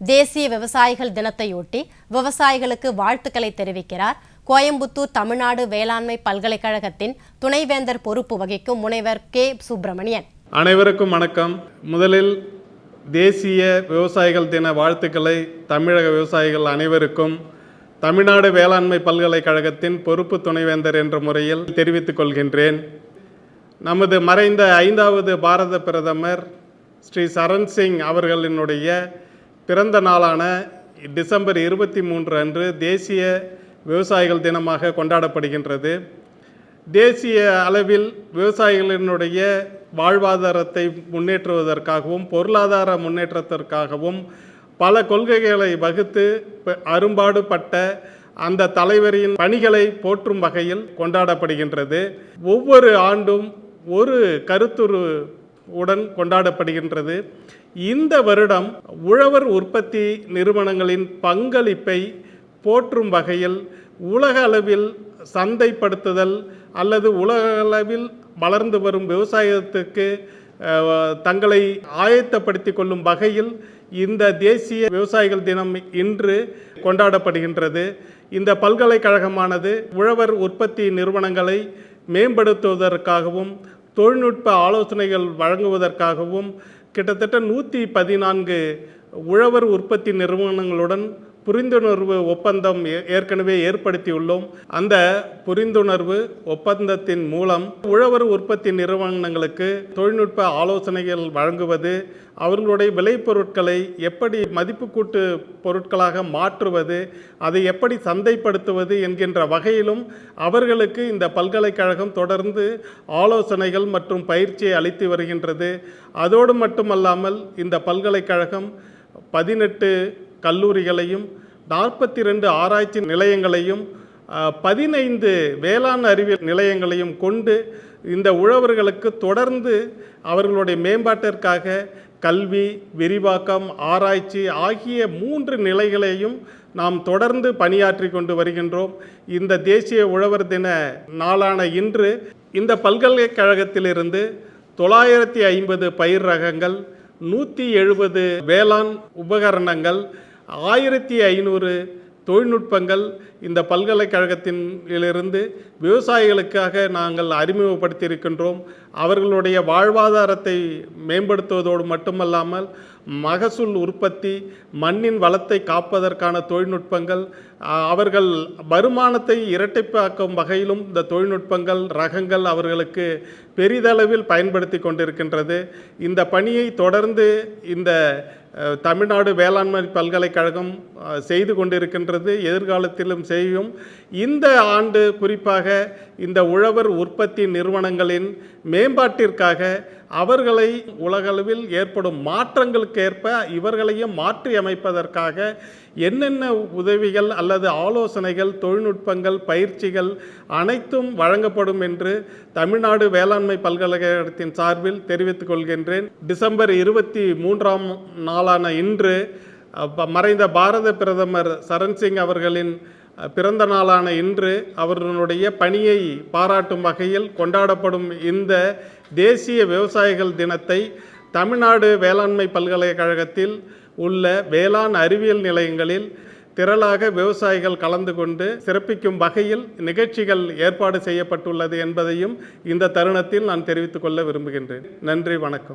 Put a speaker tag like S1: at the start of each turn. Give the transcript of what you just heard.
S1: தேசிய விவசாயிகள் தினத்தையொட்டி விவசாயிகளுக்கு வாழ்த்துக்களை தெரிவிக்கிறார் கோயம்புத்தூர் தமிழ்நாடு வேளாண்மை பல்கலைக்கழகத்தின் துணைவேந்தர் பொறுப்பு வகிக்கும் முனைவர் கே. சுப்பிரமணியன்.
S2: அனைவருக்கும் வணக்கம். முதலில் தேசிய விவசாயிகள் தின வாழ்த்துக்களை தமிழக விவசாயிகள் அனைவருக்கும் தமிழ்நாடு வேளாண்மை பல்கலைக்கழகத்தின் பொறுப்பு துணைவேந்தர் என்ற முறையில் தெரிவித்துக் கொள்கின்றேன். நமது மறைந்த 5வது பாரத பிரதமர் ஸ்ரீ சரண் சிங் அவர்களினுடைய பிறந்த நாளான டிசம்பர் 23 அன்று தேசிய விவசாயிகள் தினமாக கொண்டாடப்படுகின்றது. தேசிய அளவில் விவசாயிகளினுடைய வாழ்வாதாரத்தை முன்னேற்றுவதற்காகவும் பொருளாதார முன்னேற்றத்திற்காகவும் பல கொள்கைகளை வகுத்து அரும்பாடுபட்ட அந்த தலைவரின் பணிகளை போற்றும் வகையில் கொண்டாடப்படுகின்றது. ஒவ்வொரு ஆண்டும் ஒரு கருத்துருவுடன் கொண்டாடப்படுகின்றது. இந்த வருடம் உழவர் உற்பத்தி நிறுவனங்களின் பங்களிப்பை போற்றும் வகையில் உலக அளவில் சந்தைப்படுத்துதல் அல்லது உலக அளவில் வளர்ந்து வரும் விவசாயத்துக்கு தங்களை ஆயத்தப்படுத்தி கொள்ளும் வகையில் இந்த தேசிய விவசாயிகள் தினம் இன்று கொண்டாடப்படுகின்றது. இந்த பல்கலைக்கழகமானது உழவர் உற்பத்தி நிறுவனங்களை மேம்படுத்துவதற்காகவும் தொழில்நுட்ப ஆலோசனைகள் வழங்குவதற்காகவும் கிட்டத்தட்ட 114 உழவர் உற்பத்தி நிறுவனங்களுடன் புரிந்துணர்வு ஒப்பந்தம் ஏற்கனவே ஏற்படுத்தியுள்ளோம். அந்த புரிந்துணர்வு ஒப்பந்தத்தின் மூலம் உழவர் உற்பத்தி நிறுவனங்களுக்கு தொழில்நுட்ப ஆலோசனைகள் வழங்குவது, அவர்களுடைய விளைபொருட்களை எப்படி மதிப்பு கூட்டு பொருட்களாக மாற்றுவது, அதை எப்படி சந்தைப்படுத்துவது என்கின்ற வகையிலும் அவர்களுக்கு இந்த பல்கலைக்கழகம் தொடர்ந்து ஆலோசனைகள் மற்றும் பயிற்சியை அளித்து வருகின்றது. அதோடு மட்டுமல்லாமல் இந்த பல்கலைக்கழகம் 18 கல்லூரிகளையும் 42 ஆராய்ச்சி நிலையங்களையும் 15 வேளாண் அறிவியல் நிலையங்களையும் கொண்டு இந்த உழவர்களுக்கு தொடர்ந்து அவர்களுடைய மேம்பாட்டிற்காக கல்வி, விரிவாக்கம், ஆராய்ச்சி ஆகிய 3 நிலைகளையும் நாம் தொடர்ந்து பணியாற்றி கொண்டு வருகின்றோம். இந்த தேசிய உழவர் தின நாளான இன்று இந்த பல்கலைக்கழகத்திலிருந்து 950 பயிர் ரகங்கள், 170 வேளாண் உபகரணங்கள், 1500 தொழில்நுட்பங்கள் இந்த பல்கலைக்கழகத்திலிருந்து விவசாயிகளுக்காக நாங்கள் அறிமுகப்படுத்தியிருக்கின்றோம். அவர்களுடைய வாழ்வாதாரத்தை மேம்படுத்துவதோடு மட்டுமல்லாமல் மகசூல் உற்பத்தி, மண்ணின் வளத்தை காப்பதற்கான தொழில்நுட்பங்கள், அவர்கள் வருமானத்தை இரட்டிப்பாக்கும் வகையிலும் இந்த தொழில்நுட்பங்கள் ரகங்கள் அவர்களுக்கு பெரிதளவில் பயன்படுத்தி கொண்டிருக்கின்றது. இந்த பணியை தொடர்ந்து இந்த தமிழ்நாடு வேளாண்மை பல்கலைக்கழகம் செய்து கொண்டிருக்கின்றது, எதிர்காலத்திலும் செய்யும். இந்த ஆண்டு குறிப்பாக இந்த உழவர் உற்பத்தி நிறுவனங்களின் மேம்பாட்டிற்காக அவர்களை உலகளவில் ஏற்படும் மாற்றங்களுக்கு ஏற்ப இவர்களையும் மாற்றி அமைப்பதற்காக என்னென்ன உதவிகள் அல்லது ஆலோசனைகள், தொழில்நுட்பங்கள், பயிற்சிகள் அனைத்தும் வழங்கப்படும் என்று தமிழ்நாடு வேளாண்மை பல்கலைக்கழகத்தின் சார்பில் தெரிவித்துக் கொள்கின்றேன். டிசம்பர் 23ஆம் நாளான இன்று மறைந்த பாரத பிரதமர் சரண் சிங் அவர்களின் பிறந்த நாளான இன்று அவர்களுடைய பணியை பாராட்டும் வகையில் கொண்டாடப்படும் இந்த தேசிய விவசாயிகள் தினத்தை தமிழ்நாடு வேளாண்மை பல்கலைக்கழகத்தில் உள்ள வேளாண் அறிவியல் நிலையங்களில் திரளாக விவசாயிகள் கலந்து கொண்டு சிறப்பிக்கும் வகையில் நிகழ்ச்சிகள் ஏற்பாடு செய்யப்பட்டுள்ளது என்பதையும் இந்த தருணத்தில் நான் தெரிவித்துக் கொள்ள விரும்புகின்றேன். நன்றி, வணக்கம்.